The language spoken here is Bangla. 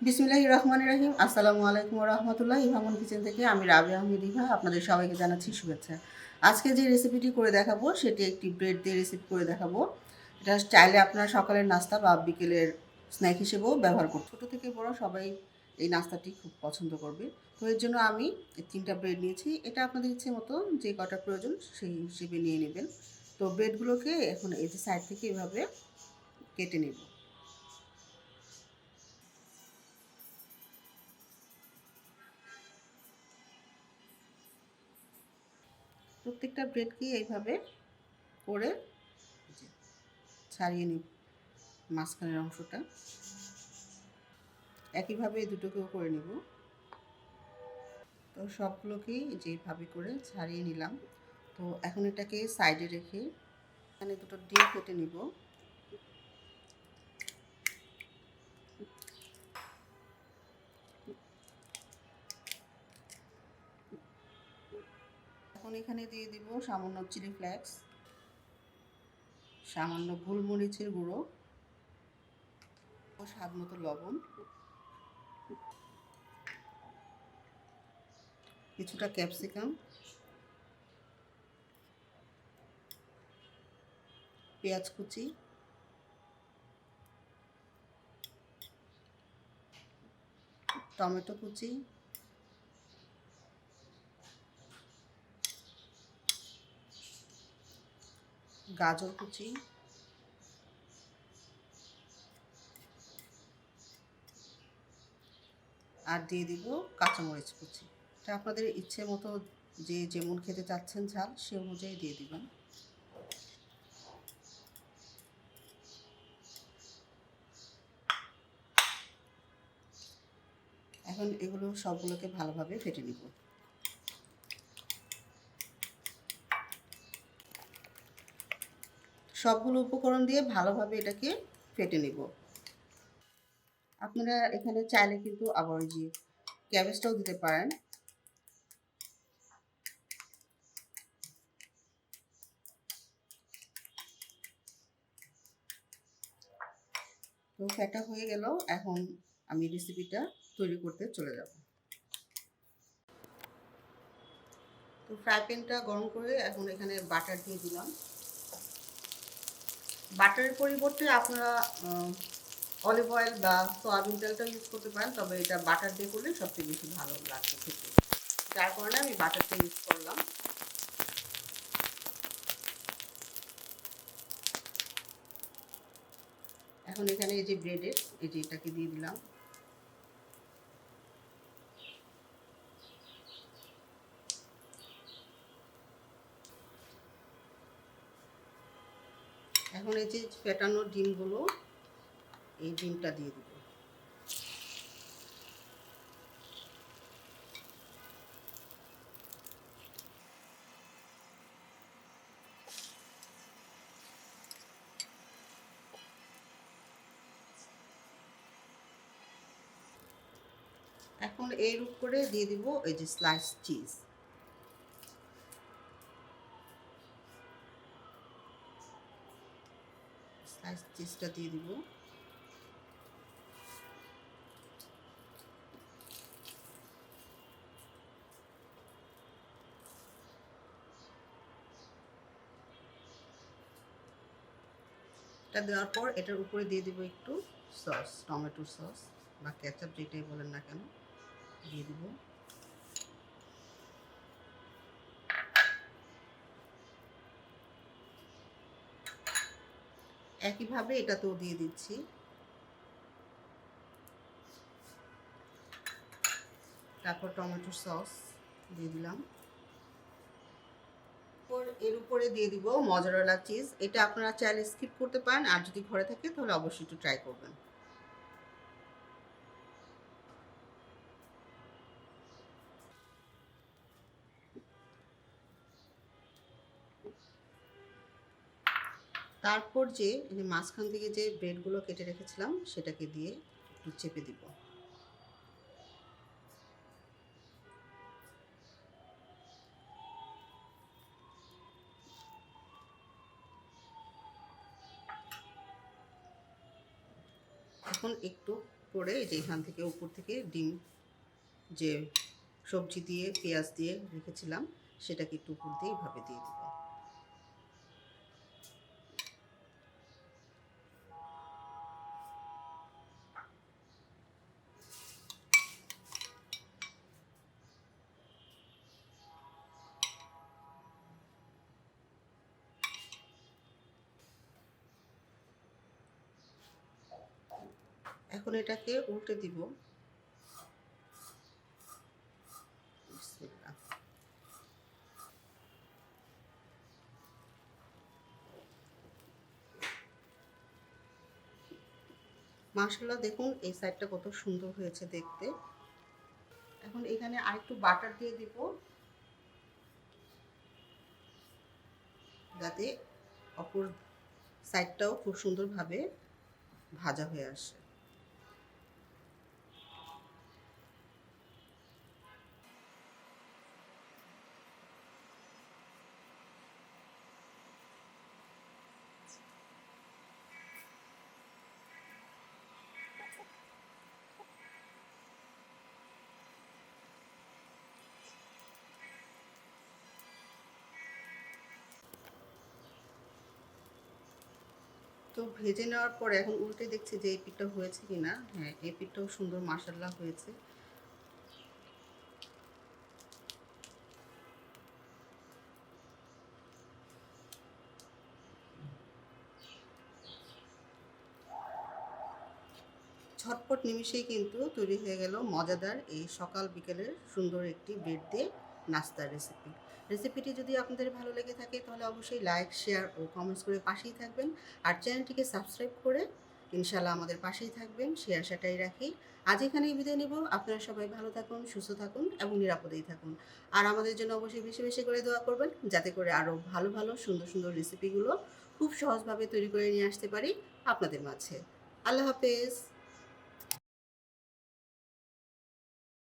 বিসমিল্লাহির রহমানির রহিম। আসসালামু আলাইকুম ওয়া রাহমাতুল্লাহ। ইভামন কিচেন থেকে আমি রাবিয়া আহমেদ ইভা আপনাদের সবাইকে জানাচ্ছি শুভেচ্ছা। আজকে যে রেসিপিটি করে দেখাবো সেটি একটি ব্রেড দিয়ে রেসিপি করে দেখাবো। এটা চাইলে আপনারা সকালের নাস্তা বা বিকেলের স্ন্যাক হিসেবেও ব্যবহার করতে, ছোটো থেকে বড় সবাই এই নাস্তাটি খুব পছন্দ করবে। তো এর জন্য আমি 3টা ব্রেড নিয়েছি। এটা আপনাদের ইচ্ছে মতো যে কটা প্রয়োজন সেই হিসেবে নিয়ে নেবেন। তো ব্রেডগুলোকে এখন এই যে সাইড থেকে এভাবে কেটে নেব। প্রত্যেকটা ব্রেডকে এইভাবে করে ছাড়িয়ে নিব মাঝখানের অংশটা। একইভাবে এই দুটোকেও করে নেব। তো সবগুলোকেই যেভাবে করে ছাড়িয়ে নিলাম। তো এখন এটাকে সাইডে রেখে এখানে দুটো ডিম কেটে নিব। এখন এখানে দিয়ে দিব সামান্য চিলি ফ্লেক্স, সামান্য গোলমরিচের গুঁড়ো ও স্বাদ মতো লবণ, কিছুটা ক্যাপসিকাম, পেঁয়াজ কুচি, টমেটো কুচি, গাজর কুচি, আর দিয়ে দিব কাঁচামরিচ কুচি। এটা আপনাদের ইচ্ছে মতো যে যেমন খেতে চাচ্ছেন ঝাল সে অনুযায়ী দিয়ে দিবেন। এখন এগুলো সবগুলোকে ভালোভাবে ফেটে নিব। সবগুলো উপকরণ দিয়ে ভালোভাবে এটাকে ফেটে নিব। আপনারা এখানে চাইলে কিন্তু আবার যে ক্যাবেজটাও দিতে পারেন। তো ফেটা হয়ে গেল। এখন আমি রেসিপিটা তৈরি করতে চলে যাব। তো ফ্রাই প্যানটা গরম করে এখন এখানে বাটার দিয়ে দিলাম। বাটারের পরিবর্তে আপনারা অলিভ অয়েল বা সয়াবিন তেলটা ইউজ করতে পারেন, তবে এটা বাটার দিয়ে করলে সবচেয়ে বেশি ভালো লাগবে খেতে, যার কারণে আমি বাটারটা ইউজ করলাম। এখন এখানে এই যে ব্রেডের এই যে এটাকে দিয়ে দিলাম। এখন এই যে ফেটানো ডিমগুলো, এই ডিমটা দিয়ে দিব। এখন এর উপরে দিয়ে দিব এই যে স্লাইস চিজ। স্লাইস চিজটা দিয়ে দিব। এটা দেওয়ার পর এটার উপরে দিয়ে দিব একটু সস, টমেটো সস বা কেচাপ যেটাই বলেন না কেন দিয়ে দিব। একইভাবে এটাতেও দিয়ে দিচ্ছি। তারপর টমেটো সস দিয়ে দিলাম। এর উপরে দিয়ে দিব মজারেলা চিজ। এটা আপনারা চাইলে স্কিপ করতে পারেন, আর যদি ঘরে থাকে তাহলে অবশ্যই একটু ট্রাই করবেন। তারপর যে মাঝখান থেকে যে ব্রেডগুলো কেটে রেখেছিলাম সেটাকে দিয়ে একটু চেপে দিব। এখন এখন একটু করে এই যে এখান থেকে উপর থেকে ডিম যে সবজি দিয়ে পেঁয়াজ দিয়ে রেখেছিলাম সেটাকে একটু উপর দিয়ে এইভাবে দিয়ে দেব। এখন এটাকে উল্টে দিব। মাশাআল্লাহ, দেখুন এই সাইডটা কত সুন্দর হয়েছে দেখতে। এখন এখানে আরেকটু বাটার দিয়ে দিব যাতে অপর সাইডটাও খুব সুন্দরভাবে ভাজা হয়ে আসে। তো ভেজে নেওয়ার পরে এখন উল্টে দেখছি যে এই পিঠটা হয়েছে কিনা। হ্যাঁ, এই পিঠটাও সুন্দর মাশাআল্লাহ হয়েছে। ঝটপট নিমিষেই কিন্তু তৈরি হয়ে গেল মজাদার এই সকাল বিকেলের সুন্দর একটি ব্রেড দিয়ে নাস্তার রেসিপি। রেসিপিটি যদি আপনাদের ভালো লেগে থাকে তাহলে অবশ্যই লাইক, শেয়ার ও কমেন্টস করে পাশেই থাকবেন। আর চ্যানেলটিকে সাবস্ক্রাইব করে ইনশাআল্লাহ আমাদের পাশেই থাকবেন, সেই আশাটাই রাখি। আজ এখানেই বিদায় নেব। আপনারা সবাই ভালো থাকুন, সুস্থ থাকুন এবং নিরাপদেই থাকুন। আর আমাদের জন্য অবশ্যই বেশি বেশি করে দোয়া করবেন যাতে করে আরও ভালো ভালো সুন্দর সুন্দর রেসিপিগুলো খুব সহজভাবে তৈরি করে নিয়ে আসতে পারি আপনাদের মাঝে। আল্লাহ হাফেজ।